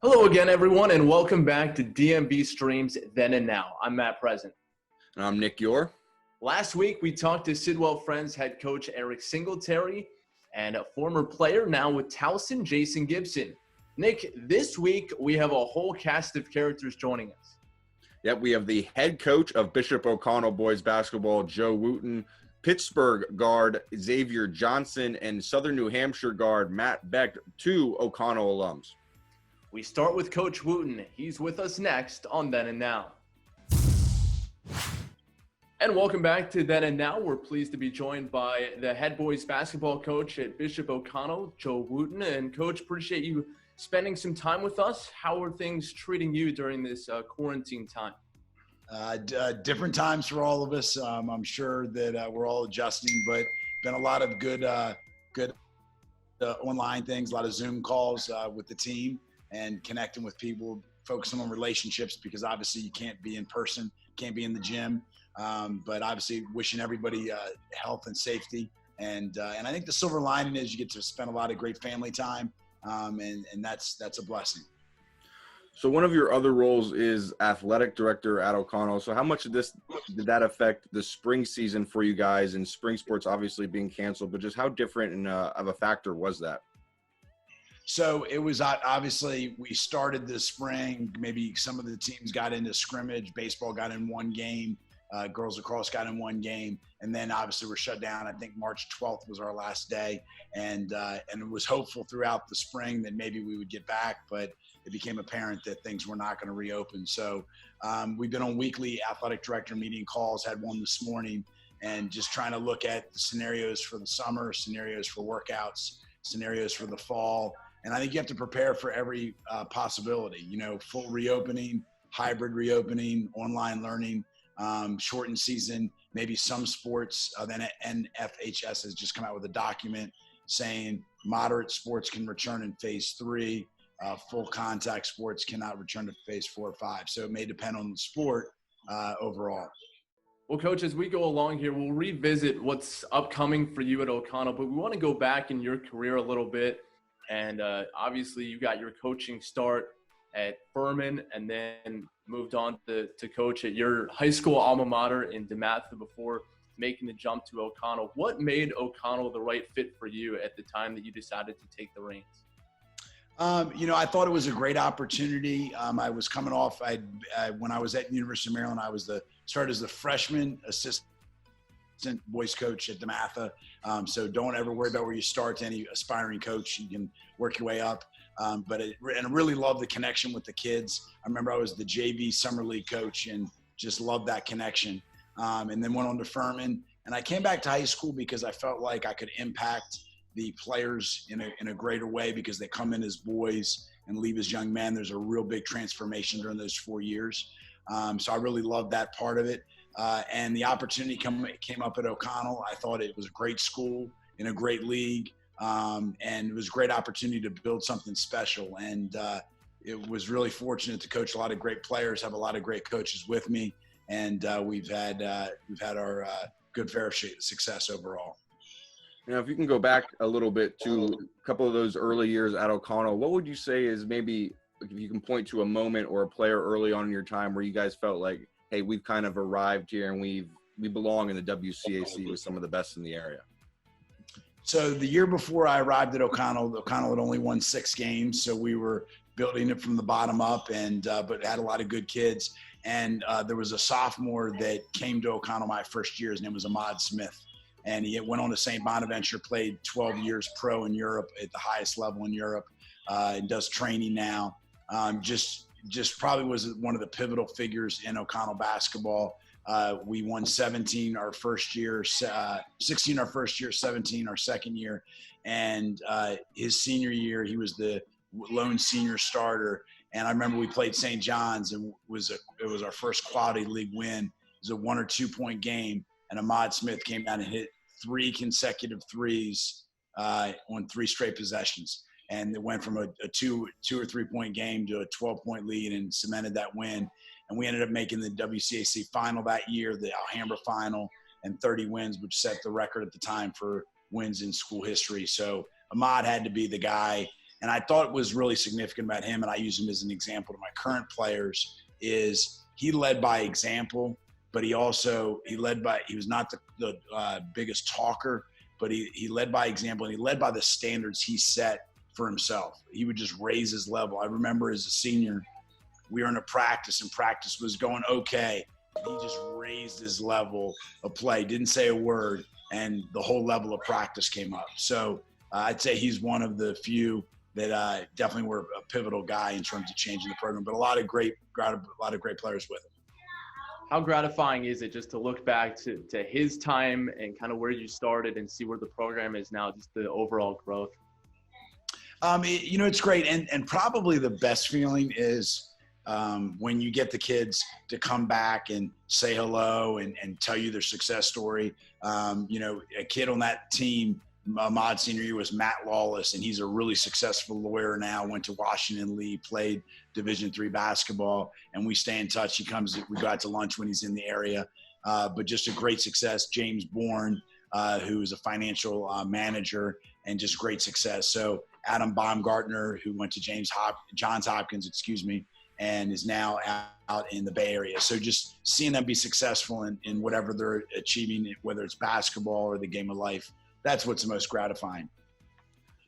Hello again, everyone, and welcome back to DMB Streams Then and Now. I'm Matt Present. And I'm Nick Yor. Last week, we talked to Sidwell Friends head coach Eric Singletary and a former player now with Towson, Jason Gibson. Nick, this week, we have a whole cast of characters joining us. Yep, we have the head coach of Bishop O'Connell boys basketball, Joe Wooten, Pittsburgh guard Xavier Johnson, and Southern New Hampshire guard Matt Beck, two O'Connell alums. We start with Coach Wooten. He's with us next on Then and Now. And welcome back to Then and Now. We're pleased to be joined by the head boys basketball coach at Bishop O'Connell, Joe Wooten. And Coach, appreciate you spending some time with us. How are things treating you during this quarantine time? Different times for all of us. I'm sure that we're all adjusting, but been a lot of good online things, a lot of Zoom calls with the team and connecting with people, focusing on relationships because obviously you can't be in person, can't be in the gym. But obviously wishing everybody health and safety. And I think the silver lining is you get to spend a lot of great family time. And that's a blessing. So one of your other roles is athletic director at O'Connell. So how much did that affect the spring season for you guys, and spring sports obviously being canceled, but just how different of a factor was that? So it was obviously we started this spring. Maybe some of the teams got into scrimmage. Baseball got in one game. Girls lacrosse got in one game. And then obviously we're shut down. I think March 12th was our last day. And it was hopeful throughout the spring that maybe we would get back, but it became apparent that things were not going to reopen. So we've been on weekly athletic director meeting calls, had one this morning, and just trying to look at the scenarios for the summer, scenarios for workouts, scenarios for the fall. And I think you have to prepare for every possibility, full reopening, hybrid reopening, online learning, shortened season, maybe some sports. Then NFHS has just come out with a document saying moderate sports can return in phase 3, full contact sports cannot return to phase 4 or 5. So it may depend on the sport overall. Well, Coach, as we go along here, we'll revisit what's upcoming for you at O'Connell, but we want to go back in your career a little bit. And obviously you got your coaching start at Furman and then moved on to coach at your high school alma mater in DeMatha before making the jump to O'Connell. What made O'Connell the right fit for you at the time that you decided to take the reins? I thought it was a great opportunity. I was coming off, when I was at the University of Maryland, I started as the freshman assistant boys coach at DeMatha. So don't ever worry about where you start to any aspiring coach. You can work your way up. But I really love the connection with the kids. I remember I was the JV Summer League coach and just loved that connection. And then went on to Furman. And I came back to high school because I felt like I could impact the players in a greater way because they come in as boys and leave as young men. There's a real big transformation during those 4 years. So I really loved that part of it. And the opportunity came up at O'Connell. I thought it was a great school in a great league. And it was a great opportunity to build something special. And it was really fortunate to coach a lot of great players, have a lot of great coaches with me. And we've had our good fair success overall. If you can go back a little bit to a couple of those early years at O'Connell, what would you say is maybe if you can point to a moment or a player early on in your time where you guys felt like, hey, we've kind of arrived here and we belong in the WCAC with some of the best in the area? So the year before I arrived at O'Connell had only won 6 games. So we were building it from the bottom up but had a lot of good kids. And there was a sophomore that came to O'Connell my first year. His name was Ahmad Smith. And he went on to St. Bonaventure, played 12 years pro in Europe at the highest level in Europe, and does training now. Just probably was one of the pivotal figures in O'Connell basketball. We won 17 our first year, 16 our first year, 17 our second year. And his senior year, he was the lone senior starter. And I remember we played St. John's and it was our first quality league win. It was a 1 or 2 point game. And Ahmad Smith came down and hit 3 consecutive threes on 3 straight possessions. And it went from a 2 or 3 point game to a 12-point lead and cemented that win. And we ended up making the WCAC final that year, the Alhambra final, and 30 wins, which set the record at the time for wins in school history. So Ahmad had to be the guy. And I thought was really significant about him, and I use him as an example to my current players, is he led by example, but he was not the biggest talker, but he led by example, and he led by the standards he set for himself. He would just raise his level. I remember as a senior, we were in a practice, and practice was going okay. He just raised his level of play, didn't say a word, and the whole level of practice came up. So I'd say he's one of the few that definitely were a pivotal guy in terms of changing the program, but a lot of great players with him. How gratifying is it just to look back to his time and kind of where you started and see where the program is now, just the overall growth? It's great. And probably the best feeling is when you get the kids to come back and say hello and tell you their success story. A kid on that team, Ahmad senior year, was Matt Lawless, and he's a really successful lawyer now, went to Washington Lee, played Division III basketball, and we stay in touch. We go out to lunch when he's in the area, but just a great success. James Bourne, who is a financial manager, and just great success. So Adam Baumgartner, who went to Johns Hopkins, and is now out in the Bay Area. So just seeing them be successful in whatever they're achieving, whether it's basketball or the game of life, that's what's the most gratifying.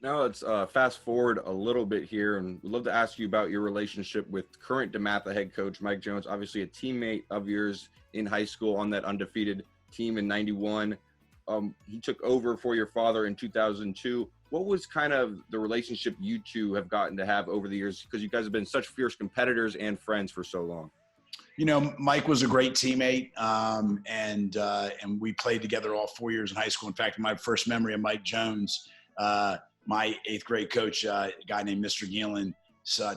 Now let's fast forward a little bit here, and we'd love to ask you about your relationship with current DeMatha head coach Mike Jones, obviously a teammate of yours in high school on that undefeated team in '91. He took over for your father in 2002. What was kind of the relationship you two have gotten to have over the years? Because you guys have been such fierce competitors and friends for so long. Mike was a great teammate, and we played together all 4 years in high school. In fact, my first memory of Mike Jones, my eighth grade coach, a guy named Mr. Geelan,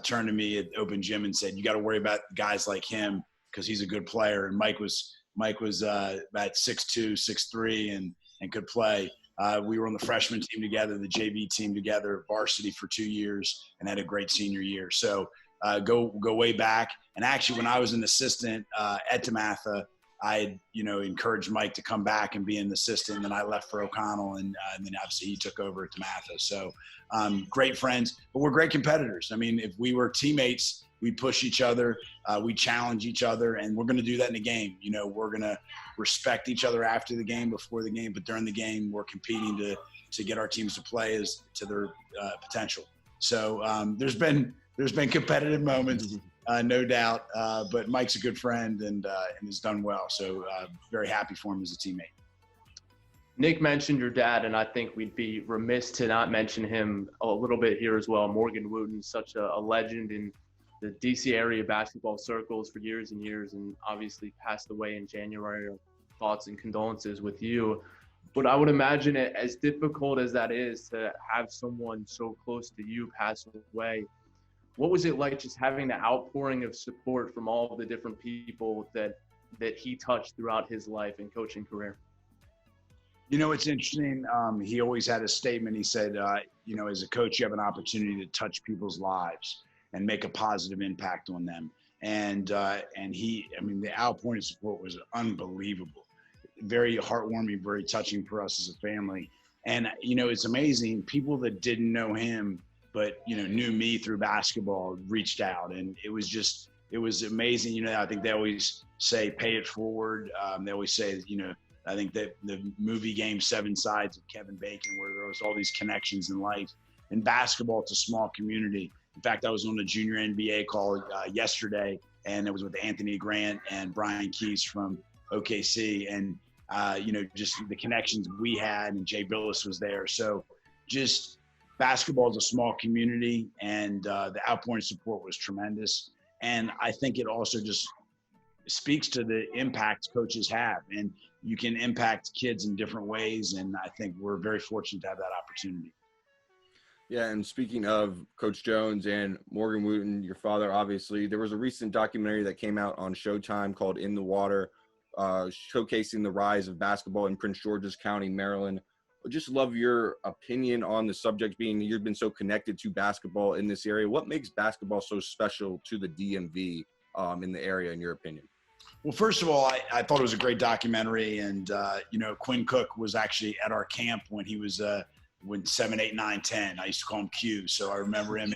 turned to me at open gym and said, "You got to worry about guys like him because he's a good player." And Mike was about 6'2", 6'3", and could play. We were on the freshman team together, the JV team together, varsity for 2 years, and had a great senior year. So go way back. And actually, when I was an assistant at DeMatha, I had, encouraged Mike to come back and be an assistant. And then I left for O'Connell, and then obviously he took over at DeMatha. So great friends, but we're great competitors. I mean, if we were teammates, we push each other, we challenge each other, and we're going to do that in the game. We're going to respect each other after the game, before the game, but during the game, we're competing to get our teams to play to their potential. So there's been competitive moments, no doubt, but Mike's a good friend and has done well. So very happy for him as a teammate. Nick mentioned your dad, and I think we'd be remiss to not mention him a little bit here as well. Morgan Wooten, such a legend in the DC area basketball circles for years and years, and obviously passed away in January. Thoughts and condolences with you. But I would imagine it, as difficult as that is to have someone so close to you pass away, what was it like just having the outpouring of support from all of the different people that he touched throughout his life and coaching career? It's interesting. He always had a statement. He said, as a coach, you have an opportunity to touch people's lives and make a positive impact on them. And the outpouring of support was unbelievable, very heartwarming, very touching for us as a family. And, it's amazing. People that didn't know him, but, knew me through basketball, reached out. And it was amazing. I think they always say, pay it forward. They always say, I think that the movie game, Seven Sides of Kevin Bacon, where there was all these connections in life. In basketball, it's a small community. In fact, I was on a junior NBA call yesterday, and it was with Anthony Grant and Brian Keys from OKC. And, just the connections we had, and Jay Billis was there. So just basketball is a small community, and the outpouring support was tremendous. And I think it also just speaks to the impact coaches have. And you can impact kids in different ways. And I think we're very fortunate to have that opportunity. Yeah, and speaking of Coach Jones and Morgan Wooten, your father, obviously, there was a recent documentary that came out on Showtime called In the Water, showcasing the rise of basketball in Prince George's County, Maryland. I'd just love your opinion on the subject, being you've been so connected to basketball in this area. What makes basketball so special to the DMV in the area, in your opinion? Well, first of all, I thought it was a great documentary. And, Quinn Cook was actually at our camp when he was when 7, 8, 9, 10. I used to call him Q. So I remember him.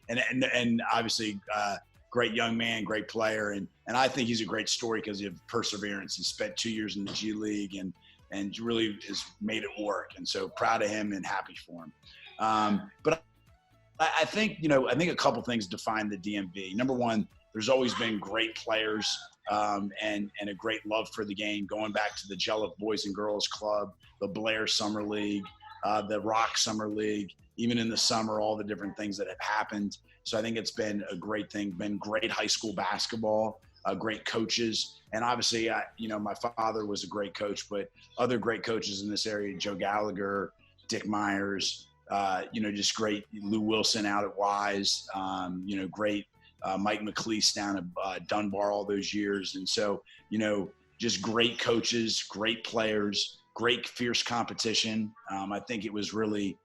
And obviously, great young man, great player. And I think he's a great story because of perseverance. He spent 2 years in the G League and really has made it work. And so proud of him and happy for him. But I think, I think a couple things define the DMV. Number one, there's always been great players and a great love for the game, going back to the Jellic Boys and Girls Club, the Blair Summer League, the Rock Summer League, even in the summer, all the different things that have happened. So I think it's been a great thing, been great high school basketball, great coaches. And obviously, my father was a great coach, but other great coaches in this area, Joe Gallagher, Dick Myers, just great Lou Wilson out at Wise, great Mike McLeese down at Dunbar all those years. And so, just great coaches, great players, great fierce competition. I think it was really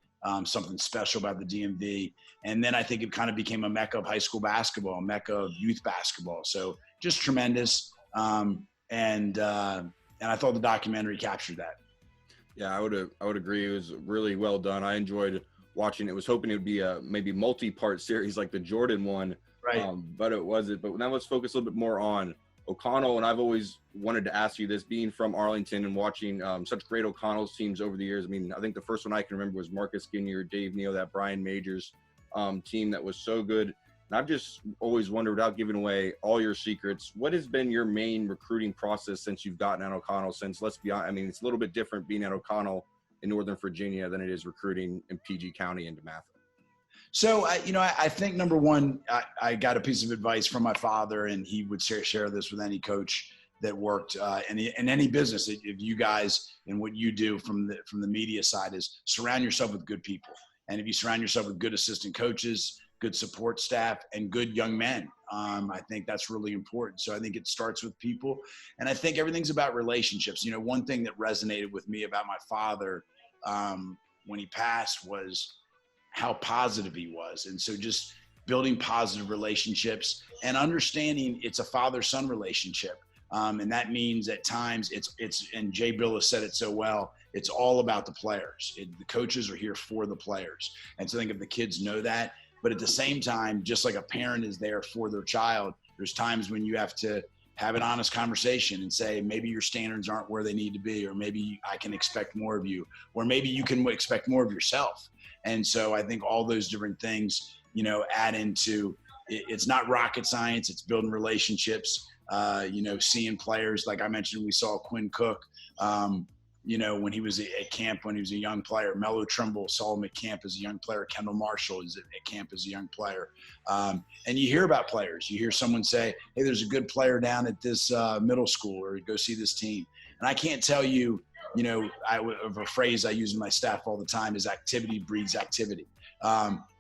something special about the DMV. And then I think it kind of became a mecca of high school basketball, a mecca of youth basketball. So just tremendous. And I thought the documentary captured that. Yeah, I would agree. It was really well done. I enjoyed watching it. Was hoping it would be a maybe multi-part series like the Jordan one, right? But it wasn't. But now let's focus a little bit more on O'Connell. And I've always wanted to ask you this, being from Arlington and watching such great O'Connell's teams over the years. I mean, I think the first one I can remember was Marcus Ginyard, Dave Neal, that Brian Majors team that was so good. And I've just always wondered, without giving away all your secrets, what has been your main recruiting process since you've gotten at O'Connell? Since, let's be honest, I mean, it's a little bit different being at O'Connell in Northern Virginia than it is recruiting in PG County and DeMatha. So, I think number one, I got a piece of advice from my father, and he would share this with any coach that worked in any business. If you guys and what you do from the media side is surround yourself with good people. And if you surround yourself with good assistant coaches, good support staff, and good young men, I think that's really important. So I think it starts with people. And I think everything's about relationships. One thing that resonated with me about my father when he passed was how positive he was. And so just building positive relationships and understanding it's a father-son relationship. And that means at times it's and Jay Bill has said it so well, it's all about the players. The coaches are here for the players. And so I think if the kids know that, but at the same time, just like a parent is there for their child, there's times when you have to have an honest conversation and say, maybe your standards aren't where they need to be, or maybe I can expect more of you, or maybe you can expect more of yourself. And so I think all those different things, add into it's not rocket science. It's building relationships, seeing players. Like I mentioned, we saw Quinn Cook, when he was at camp, when he was a young player. Melo Trimble saw him at camp as a young player. Kendall Marshall is at camp as a young player. And you hear about players. You hear someone say, hey, there's a good player down at this middle school, or go see this team. And I can't tell you, of a phrase I use in my staff all the time is activity breeds activity.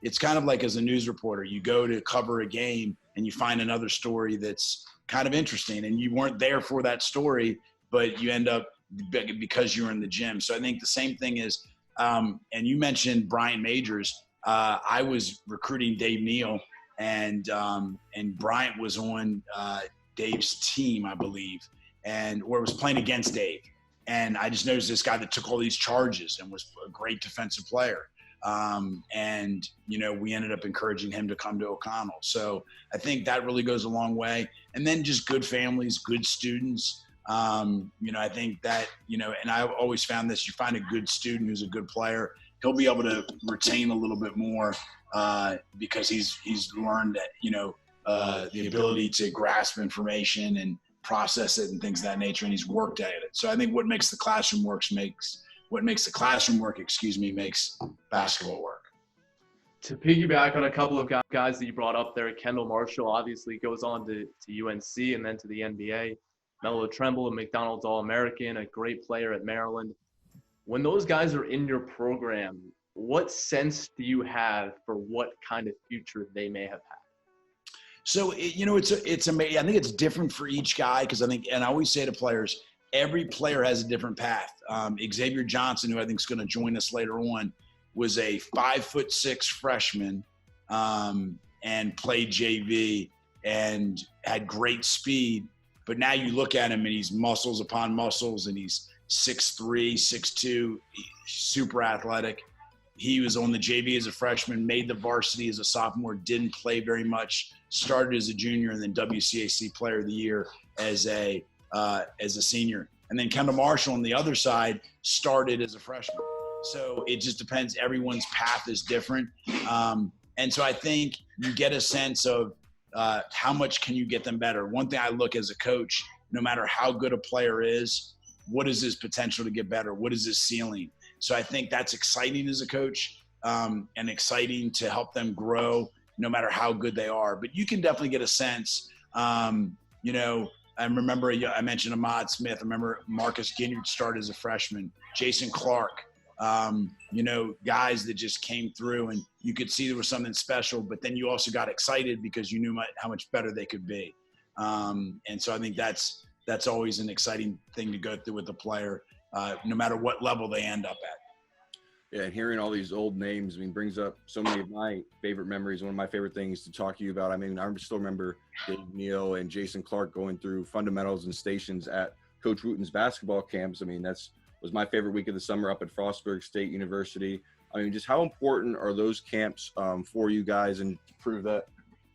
It's kind of like as a news reporter, you go to cover a game and you find another story that's kind of interesting, and you weren't there for that story, but you end up because you're in the gym. So I think the same thing is, and you mentioned Brian Majors. I was recruiting Dave Neal, and Bryant was on Dave's team, I believe, or was playing against Dave. And I just noticed this guy that took all these charges and was a great defensive player. We ended up encouraging him to come to O'Connell. So I think that really goes a long way. And then just good families, good students. I think that, and I've always found this, you find a good student who's a good player, he'll be able to retain a little bit more because he's learned that, the ability to grasp information and process it and things of that nature, and he's worked at it. So I think what makes the classroom work makes basketball work. To piggyback on a couple of guys that you brought up there, Kendall Marshall obviously goes on to UNC and then to the NBA. Melo Trimble, a McDonald's All-American, a great player at Maryland. When those guys are in your program, what sense do you have for what kind of future they may have had? So, it's amazing. I think it's different for each guy because and I always say to players, every player has a different path. Xavier Johnson, who I think is going to join us later on, was a 5'6" freshman and played JV and had great speed. But now you look at him and he's muscles upon muscles, and he's 6'3", 6'2", super athletic. he was on the JV as a freshman, made the varsity as a sophomore, didn't play very much, started as a junior, and then WCAC Player of the Year as a senior. And then Kendall Marshall on the other side started as a freshman. So it just depends. Everyone's path is different. And so I think you get a sense of how much can you get them better. One thing I look as a coach, no matter how good a player is, what is his potential to get better? What is his ceiling? So I think that's exciting as a coach, and exciting to help them grow no matter how good they are. But you can definitely get a sense, you know, I remember I mentioned Ahmad Smith. I remember Marcus Ginyard started as a freshman, Jason Clark, you know, guys that just came through and you could see there was something special, but then you also got excited because you knew how much better they could be. And so I think that's always an exciting thing to go through with the player, no matter what level they end up at. Yeah, and hearing all these old names, I mean, brings up so many of my favorite memories. One of my favorite things to talk to you about. I mean, I still remember Dave Neal and Jason Clark going through fundamentals and stations at Coach Wooten's basketball camps. I mean, was my favorite week of the summer up at Frostburg State University. I mean, just how important are those camps for you guys? And to prove that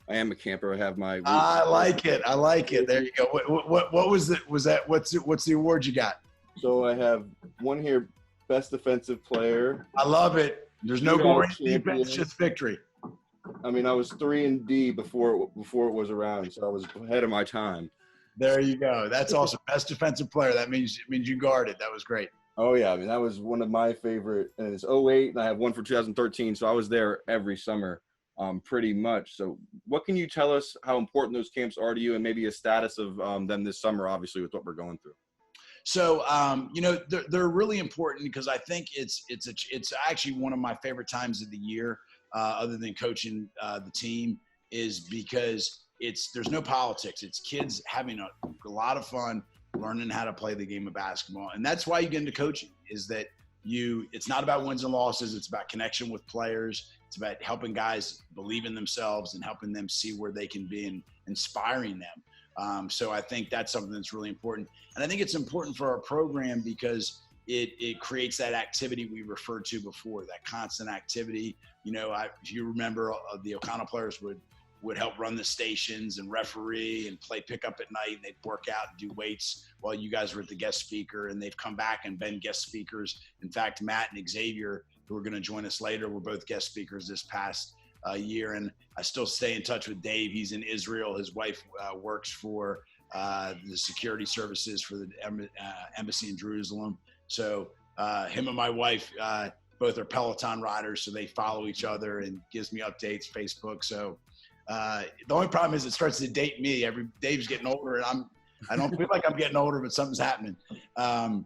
I am a camper, I have my. I like it. I like it. There you go. What was it? What's the award you got? So I have one here. Best defensive player. I love it. There's no glory in defense, just victory. I mean, I was 3 and D before it was around, so I was ahead of my time. There you go. That's awesome. Best defensive player. That means you guarded. That was great. Oh yeah, I mean that was one of my favorite. And it's 08, and I have one for 2013, so I was there every summer, pretty much. So, what can you tell us how important those camps are to you, and maybe a status of them this summer, obviously with what we're going through? So, you know, they're really important because I think it's actually one of my favorite times of the year, other than coaching the team, is because there's no politics. It's kids having a lot of fun, learning how to play the game of basketball. And that's why you get into coaching, is that it's not about wins and losses. It's about connection with players. It's about helping guys believe in themselves and helping them see where they can be and inspiring them. So I think that's something that's really important. And I think it's important for our program because it creates that activity we referred to before, that constant activity. You know, if you remember, the O'Connell players would help run the stations and referee and play pickup at night, and they'd work out and do weights while you guys were at the guest speaker, and they've come back and been guest speakers. In fact, Matt and Xavier, who are going to join us later, were both guest speakers this past year. And I still stay in touch with Dave. He's in Israel. His wife works for the security services for the embassy in Jerusalem. So him and my wife both are Peloton riders, so they follow each other and gives me updates, Facebook. So the only problem is it starts to date me. Dave's getting older, and I don't feel like I'm getting older, but something's happening. So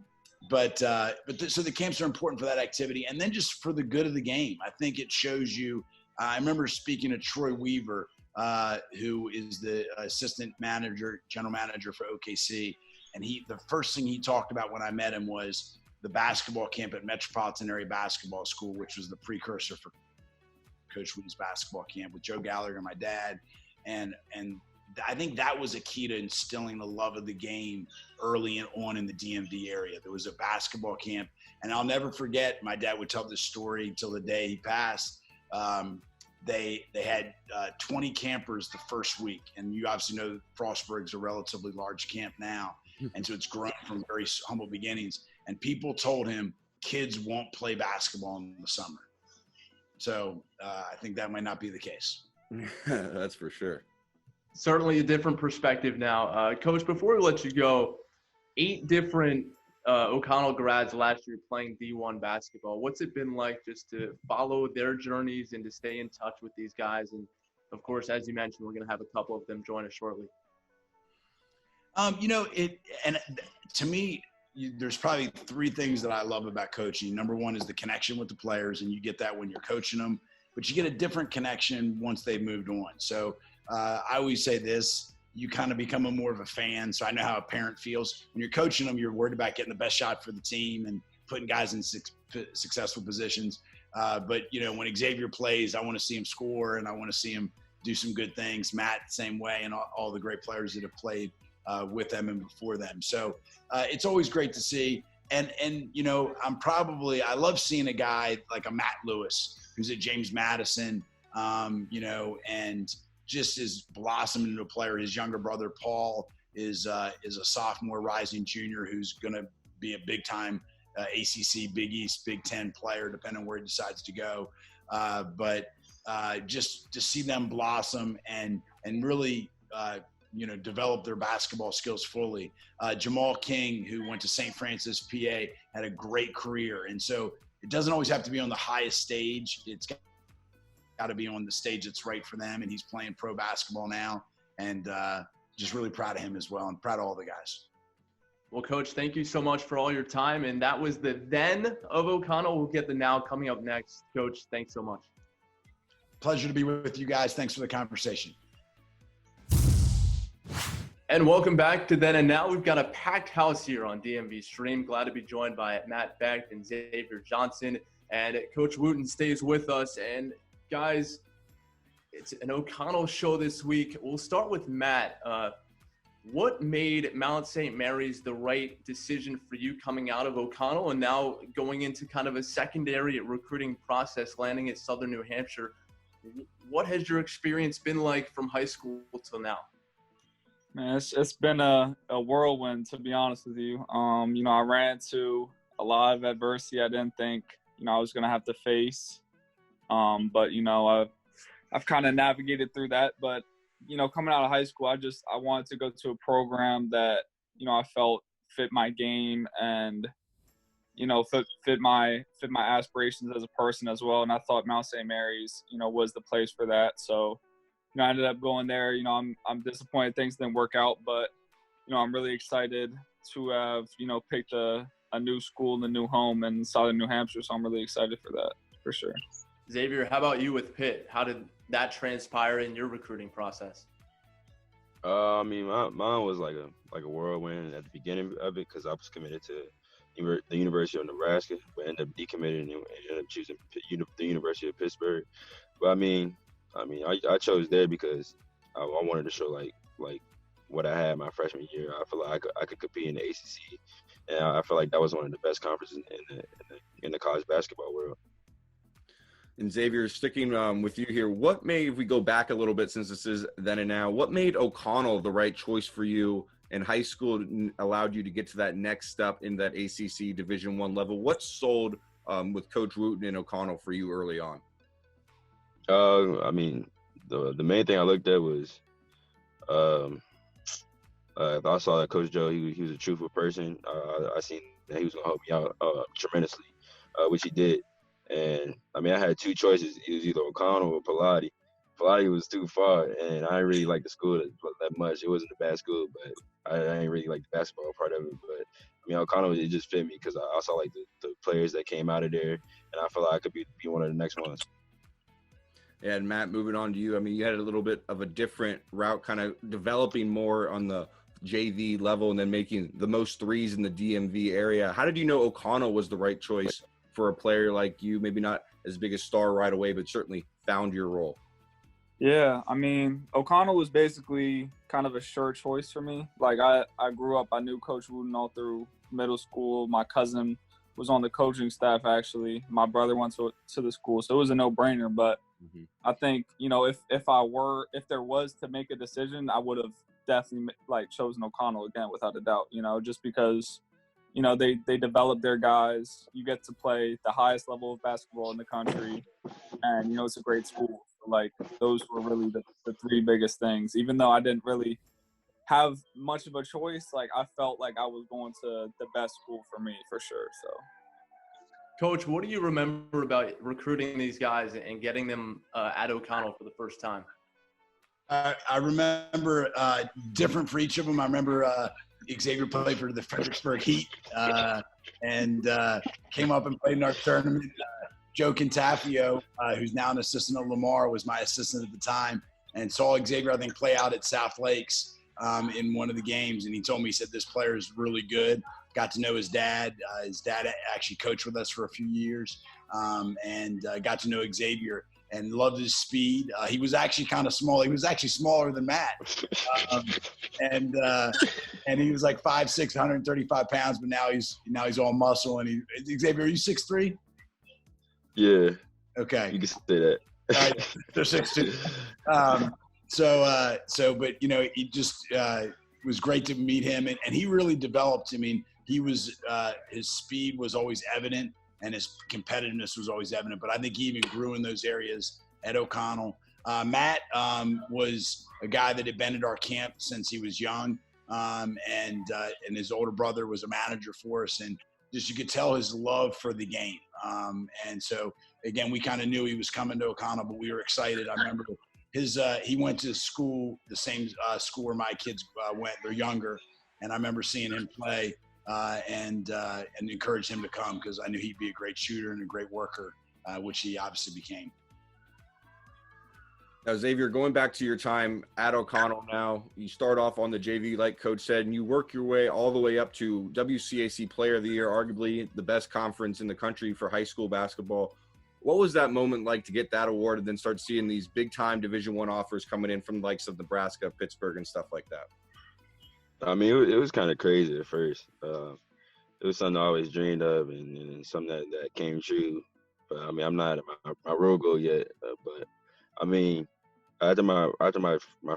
the camps are important for that activity, and then just for the good of the game. I think it shows you. I remember speaking to Troy Weaver, who is the general manager for OKC, and the first thing he talked about when I met him was the basketball camp at Metropolitan Area Basketball School, which was the precursor for Coach Wooten's basketball camp with Joe Gallagher, my dad, and I think that was a key to instilling the love of the game early on in the DMV area. There was a basketball camp, and I'll never forget. My dad would tell this story until the day he passed. They had 20 campers the first week, and you obviously know Frostburg's a relatively large camp now, and so it's grown from very humble beginnings. And people told him kids won't play basketball in the summer. So I think that might not be the case. That's for sure. Certainly a different perspective now. Coach, before we let you go, 8 different O'Connell grads last year playing D1 basketball. What's it been like just to follow their journeys and to stay in touch with these guys? And, of course, as you mentioned, we're going to have a couple of them join us shortly. You know, to me, there's probably 3 things that I love about coaching. Number one is the connection with the players, and you get that when you're coaching them. But you get a different connection once they've moved on. So I always say this. You kind of become more of a fan. So I know how a parent feels. When you're coaching them, you're worried about getting the best shot for the team and putting guys in successful positions. But, you know, when Xavier plays, I want to see him score and I want to see him do some good things. Matt, same way, and all the great players that have played with them and before them. So it's always great to see. and I love seeing a guy like a Matt Lewis who's at James Madison, and just is blossomed into a player. His younger brother Paul is a sophomore, rising junior, who's going to be a big time ACC, Big East, Big Ten player, depending on where he decides to go. But just to see them blossom and really develop their basketball skills fully. Jamal King, who went to St. Francis, PA, had a great career, and so it doesn't always have to be on the highest stage. It's got to be on the stage that's right for them, and he's playing pro basketball now, and just really proud of him as well, and proud of all the guys. Well, Coach, thank you so much for all your time. And that was the then of O'Connell. We'll get the now coming up next. Coach, thanks so much. Pleasure to be with you guys. Thanks for the conversation. And welcome back to Then and Now. We've got a packed house here on DMV Stream. Glad to be joined by Matt Becht and Xavier Johnson. And Coach Wooten stays with us. And guys, it's an O'Connell show this week. We'll start with Matt. What made Mount St. Mary's the right decision for you coming out of O'Connell and now going into kind of a secondary recruiting process, landing at Southern New Hampshire? What has your experience been like from high school till now? Man, it's been a whirlwind, to be honest with you. I ran into a lot of adversity I didn't think, I was going to have to face. But I've kind of navigated through that. But coming out of high school, I wanted to go to a program that, I felt fit my game and, fit my aspirations as a person as well. And I thought Mount St. Mary's, was the place for that. So, I ended up going there. I'm disappointed things didn't work out, but, I'm really excited to have, picked a new school and a new home in Southern New Hampshire. So I'm really excited for that, for sure. Xavier, how about you with Pitt? How did that transpire in your recruiting process? Mine was like a whirlwind at the beginning of it because I was committed to the University of Nebraska, but ended up decommitting and ended up choosing the University of Pittsburgh. But I chose there because I wanted to show like what I had my freshman year. I feel like I could compete in the ACC, and I feel like that was one of the best conferences in the college basketball world. And Xavier, sticking with you here, what made, if we go back a little bit since this is then and now, what made O'Connell the right choice for you in high school and allowed you to get to that next step in that ACC Division I level? What sold with Coach Wooten and O'Connell for you early on? The main thing I looked at was I saw that Coach Joe, he was a truthful person. I seen that he was going to help me out tremendously, which he did. And, I had two choices. It was either O'Connell or Pilati. Pilati was too far, and I didn't really like the school that much. It wasn't a bad school, but I didn't really like the basketball part of it. But, O'Connell, it just fit me because I saw, like, the players that came out of there, and I felt like I could be one of the next ones. Yeah, and Matt, moving on to you. You had a little bit of a different route, kind of developing more on the JV level and then making the most threes in the DMV area. How did you know O'Connell was the right choice for a player like you? Maybe not as big a star right away, but certainly found your role. Yeah, O'Connell was basically kind of a sure choice for me. Like, I grew up, I knew Coach Wooten all through middle school. My cousin was on the coaching staff, actually. My brother went to the school, so it was a no-brainer. But I think, if there was to make a decision, I would have definitely, chosen O'Connell again, without a doubt, just because – they develop their guys. You get to play the highest level of basketball in the country, and, it's a great school. Those were really the three biggest things. Even though I didn't really have much of a choice, I felt like I was going to the best school for me, for sure. So, Coach, what do you remember about recruiting these guys and getting them at O'Connell for the first time? I remember different for each of them. I remember Xavier played for the Fredericksburg Heat and came up and played in our tournament. Joe Cantafio, who's now an assistant at Lamar, was my assistant at the time, and saw Xavier, I think, play out at South Lakes in one of the games. And he told me, he said, this player is really good. Got to know his dad. His dad actually coached with us for a few years, and got to know Xavier. and loved his speed. He was actually kind of small. He was actually smaller than Matt. And he was like 5'6", 135 pounds, but now he's all muscle. And Xavier, are you 6'3"? Yeah. Okay. You can say that. All right. They're 6'2". But he just it was great to meet him, and he really developed. I mean, he was his speed was always evident, and his competitiveness was always evident. But I think he even grew in those areas at O'Connell. Matt was a guy that had been at our camp since he was young, and his older brother was a manager for us, and just you could tell his love for the game. And so again, we kind of knew he was coming to O'Connell, but we were excited. I remember he went to school, the same school where my kids went. They're younger, and I remember seeing him play and encouraged him to come because I knew he'd be a great shooter and a great worker, which he obviously became. Now, Xavier, going back to your time at O'Connell now, you start off on the JV, like Coach said, and you work your way all the way up to WCAC Player of the Year, arguably the best conference in the country for high school basketball. What was that moment like to get that award and then start seeing these big-time Division I offers coming in from the likes of Nebraska, Pittsburgh, and stuff like that? I mean, it was kind of crazy at first. It was something I always dreamed of and something that came true. But, I mean, I'm not at my road goal yet. But, I mean, after my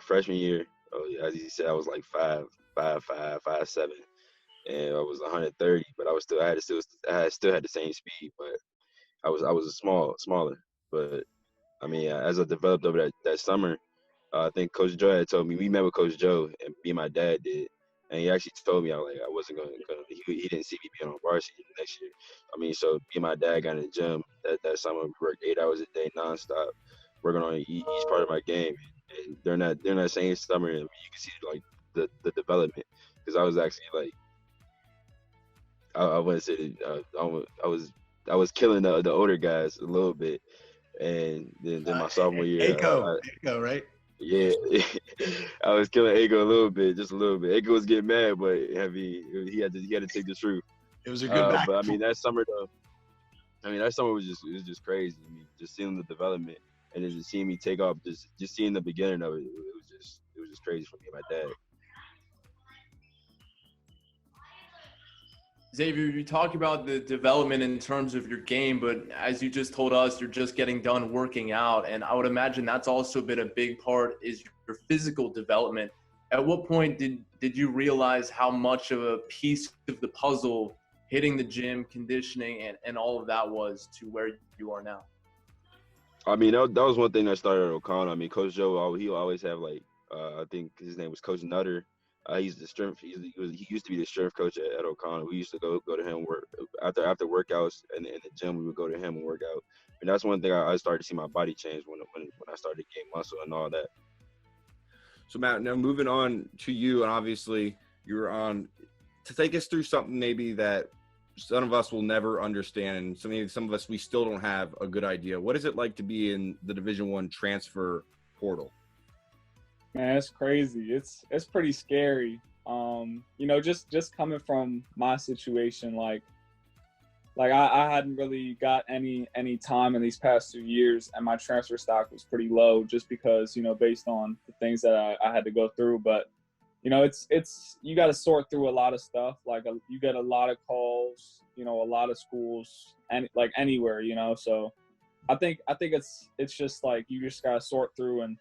freshman year, as you said, I was like 5'5", 5'7", and I was 130. But I still had the same speed, but I was smaller. But I mean, as I developed over that summer, I think Coach Joe had told me, we met with Coach Joe, and me and my dad did, and he actually told me I wasn't going to. He didn't see me being on varsity next year. I mean, so me and my dad got in the gym that summer. We worked 8 hours a day nonstop, working on each part of my game. And during that same summer, you can see like the development, because I was actually like, I wouldn't say I was killing the older guys a little bit, and then my sophomore year, Aiko, right? Yeah, I was killing Aiko just a little bit. Aiko was getting mad, but he had to take the truth. It was a good back. But I mean, that summer was just crazy. I mean, just seeing the development and then just seeing me take off, just seeing the beginning of it. It was just crazy for me and my dad. Xavier, you talk about the development in terms of your game, but as you just told us, you're just getting done working out. And I would imagine that's also been a big part is your physical development. At what point did you realize how much of a piece of the puzzle hitting the gym, conditioning, and all of that was to where you are now? I mean, that was one thing that started at O'Connell. I mean, Coach Joe, he always have I think his name was Coach Nutter. He's the strength. He used to be the strength coach at O'Connell. We used to go to him work after workouts in the gym. We would go to him and work out. And that's one thing I started to see my body change when I started to gain muscle and all that. So Matt, now moving on to you, and obviously you're on to take us through something maybe that some of us will never understand, and some of us we still don't have a good idea. What is it like to be in the Division I transfer portal? Man, it's crazy. It's pretty scary. Just coming from my situation, like I hadn't really got any time in these past 2 years, and my transfer stock was pretty low just because, based on the things that I had to go through. But, it's you got to sort through a lot of stuff. Like you get a lot of calls, a lot of schools, and like anywhere, So I think it's just like you just got to sort through and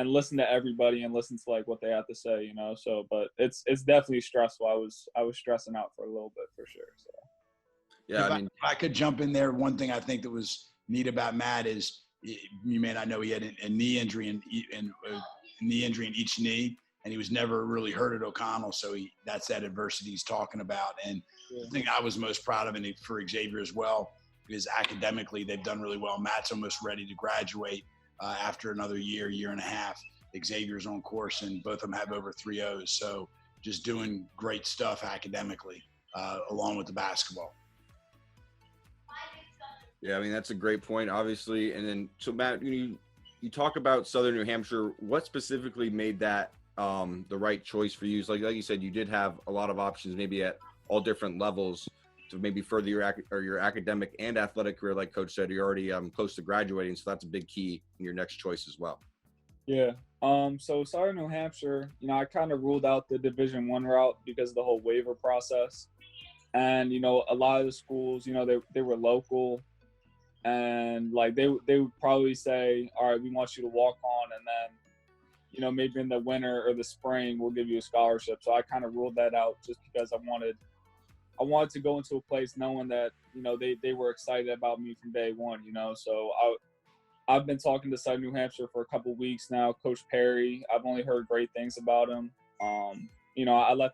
listen to everybody and listen to like what they have to say, So, but it's definitely stressful. I was stressing out for a little bit for sure. So, yeah, if I could jump in there, one thing I think that was neat about Matt is you may not know he had a knee injury in each knee, and he was never really hurt at O'Connell. So that's that adversity he's talking about. And the thing I was most proud of, and for Xavier as well, is academically they've done really well. Matt's almost ready to graduate. After another year and a half, Xavier's on course, and both of them have over 3.0s. So just doing great stuff academically, along with the basketball. Yeah, I mean, that's a great point, obviously. And then, so Matt, you talk about Southern New Hampshire. What specifically made that the right choice for you? So like you said, you did have a lot of options, maybe at all different levels. to maybe further your academic and athletic career. Like Coach said, you're already close to graduating, so that's a big key in your next choice as well. Yeah. So Southern New Hampshire, I kind of ruled out the Division I route because of the whole waiver process. And, a lot of the schools, they were local, and like they would probably say, all right, we want you to walk on, and then, maybe in the winter or the spring, we'll give you a scholarship. So I kind of ruled that out just because I wanted to go into a place knowing that, they were excited about me from day one, So I've been talking to Southern New Hampshire for a couple of weeks now. Coach Perry, I've only heard great things about him. I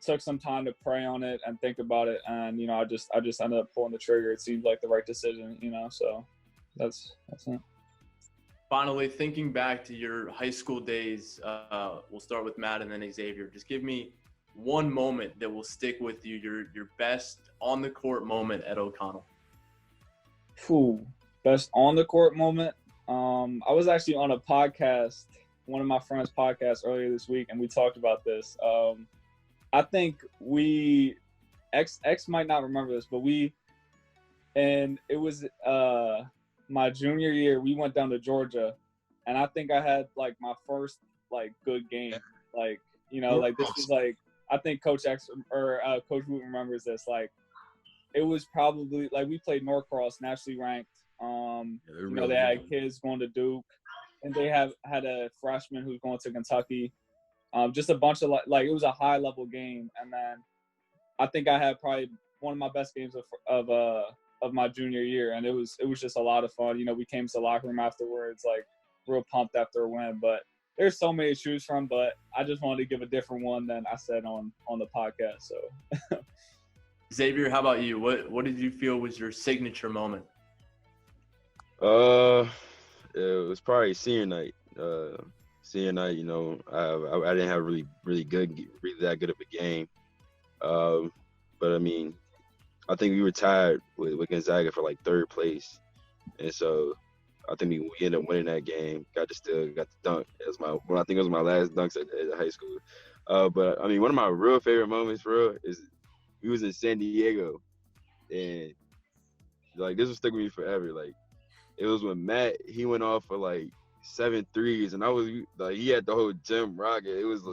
took some time to pray on it and think about it, and I just ended up pulling the trigger. It seemed like the right decision, So that's it. Finally, thinking back to your high school days, we'll start with Matt and then Xavier. Just give me one moment that will stick with you, your best on the court moment at O'Connell. Best on the court moment. I was actually on a podcast, one of my friends' podcasts earlier this week, and we talked about this. I think X might not remember this, but and it was my junior year, we went down to Georgia, and I think I had like my first like good game. Like, like this is like, I think Coach X or Coach Woot remembers this. Like, it was probably like we played Norcross, nationally ranked. They had kids going to Duke, and they had a freshman who's going to Kentucky. Just a bunch of like it was a high level game, and then I think I had probably one of my best games of my junior year, and it was just a lot of fun. We came to the locker room afterwards, like real pumped after a win. But there's so many to choose from, but I just wanted to give a different one than I said on the podcast. So, Xavier, how about you? What did you feel was your signature moment? It was probably senior night. Senior night, I didn't have really that good of a game. But I mean, I think we were tied with Gonzaga for like third place, and so I think we ended up winning that game. Got the dunk. I think it was my last dunks at high school. But I mean, one of my real favorite moments for real is we was in San Diego, and like this will stick with me forever. Like it was when Matt, he went off for like 7 threes, and I was like, he had the whole gym rocking. It was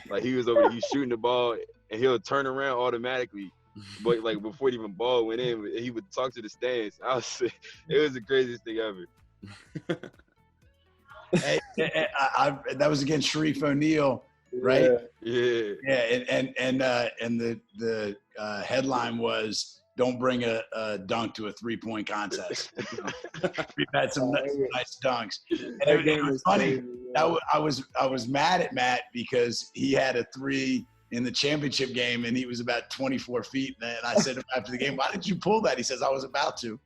like he was over there, he's shooting the ball, and he'll turn around automatically. But like before even ball went in, he would talk to the stands. It was the craziest thing ever. Hey, that was against Sharif O'Neal, right? Yeah. Yeah, and the headline was, "Don't bring a dunk to a 3-point contest." We've had some nice dunks. And it was funny. I was mad at Matt because he had a 3 in the championship game, and he was about 24 feet. And I said after the game, "Why did you pull that?" He says, "I was about to."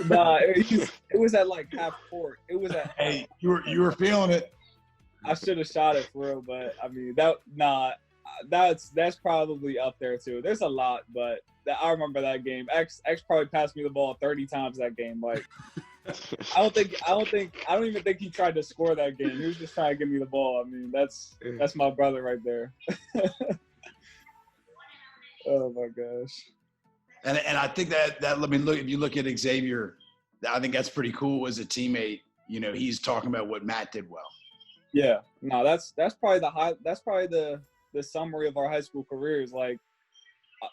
Nah, it was at like half court. It was at. Hey, you were feeling it. I should have shot it for real, but I mean that's probably up there too. There's a lot, but I remember that game. X probably passed me the ball 30 times that game. Like I don't even think he tried to score that game. He was just trying to give me the ball. I mean, that's my brother right there. Oh my gosh. And I think that let me look. If you look at Xavier, I think that's pretty cool as a teammate. He's talking about what Matt did well. Yeah, no, that's probably the summary of our high school careers. Like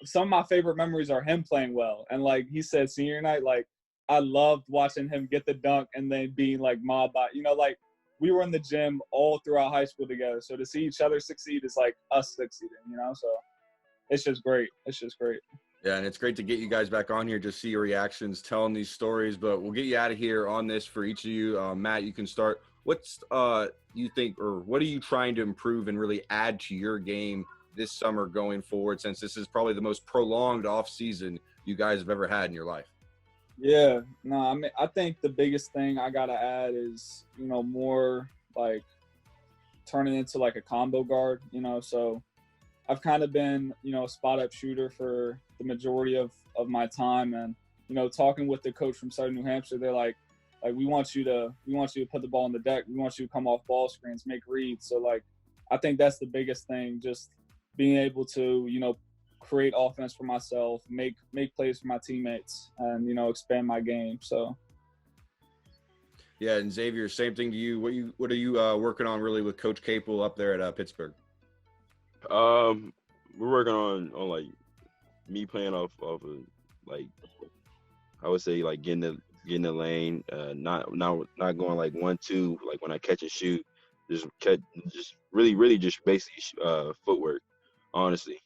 some of my favorite memories are him playing well, and like he said, senior night, like I loved watching him get the dunk and then being like mobbed by, like we were in the gym all throughout high school together. So to see each other succeed is like us succeeding, So it's just great. It's just great. Yeah, and it's great to get you guys back on here, just see your reactions, telling these stories. But we'll get you out of here on this for each of you. Matt, you can start. What's you think, or what are you trying to improve and really add to your game this summer going forward, since this is probably the most prolonged off season you guys have ever had in your life? Yeah, no, I mean, I think the biggest thing I got to add is, more like turning into like a combo guard, so I've kind of been, a spot up shooter for the majority of my time. And, talking with the coach from Southern New Hampshire, they're like we want you to put the ball on the deck. We want you to come off ball screens, make reads. So like, I think that's the biggest thing, just being able to, create offense for myself, make plays for my teammates, and expand my game. So. Yeah, and Xavier, same thing to you. What are you working on really with Coach Capel up there at Pittsburgh? We're working on like me playing off of like I would say like getting the lane, not going like 1-2 like when I catch and shoot, just really just basically footwork, honestly.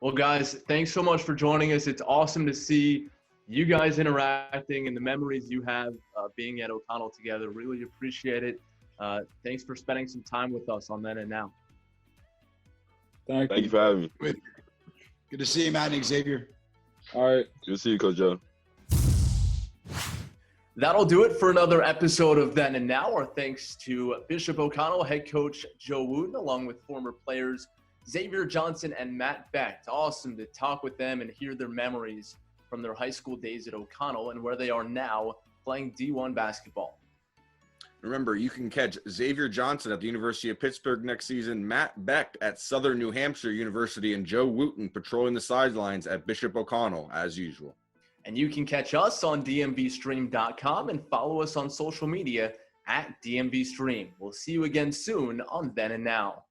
Well, guys, thanks so much for joining us. It's awesome to see you guys interacting and the memories you have being at O'Connell together. Really appreciate it. Thanks for spending some time with us on Then and Now. Thank you for having me. Good to see you, Matt and Xavier. All right. Good to see you, Coach Joe. That'll do it for another episode of Then and Now. Our thanks to Bishop O'Connell, head coach Joe Wooten, along with former players Xavier Johnson and Matt Becht. Awesome to talk with them and hear their memories from their high school days at O'Connell and where they are now playing D1 basketball. Remember, you can catch Xavier Johnson at the University of Pittsburgh next season, Matt Becht at Southern New Hampshire University, and Joe Wooten patrolling the sidelines at Bishop O'Connell, as usual. And you can catch us on dmvstream.com and follow us on social media at DMVstream. We'll see you again soon on Then and Now.